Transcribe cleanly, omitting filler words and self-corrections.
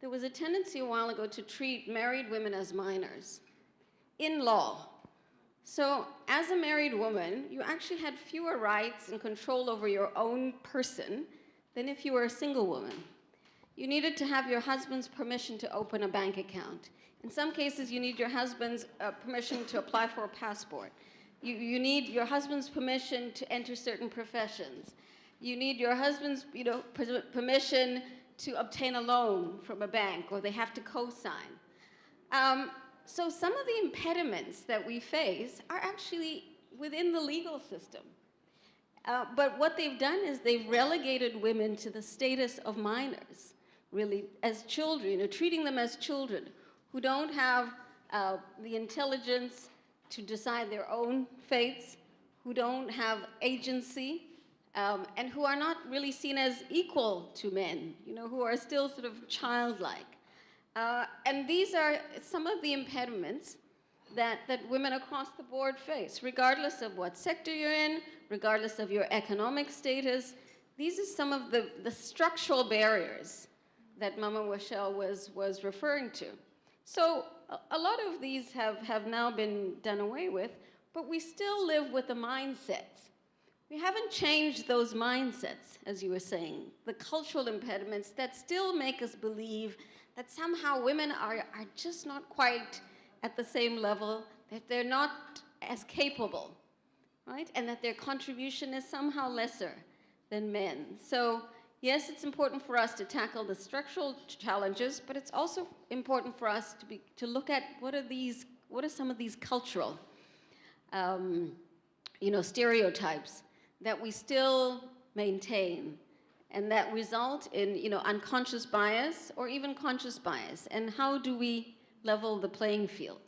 there was a tendency a while ago to treat married women as minors in law. So as a married woman, you actually had fewer rights and control over your own person than if you were a single woman. You needed to have your husband's permission to open a bank account. In some cases, you need your husband's permission to apply for a passport. You need your husband's permission to enter certain professions. You need your husband's permission to obtain a loan from a bank, or they have to co-sign. So some of the impediments that we face are actually within the legal system. But what they've done is they've relegated women to the status of minors, really, as children, treating them as children who don't have the intelligence to decide their own fates, who don't have agency, and who are not really seen as equal to men, who are still sort of childlike. And these are some of the impediments that women across the board face, regardless of what sector you're in, regardless of your economic status. These are some of the structural barriers that Mama Machel was referring to. So a lot of these have now been done away with, but we still live with the mindsets. We haven't changed those mindsets, as you were saying, the cultural impediments that still make us believe that somehow women are just not quite at the same level, that they're not as capable, right? And that their contribution is somehow lesser than men. So yes, it's important for us to tackle the structural challenges, but it's also important for us to look at what are some of these cultural stereotypes that we still maintain and that result in unconscious bias or even conscious bias, and how do we level the playing field?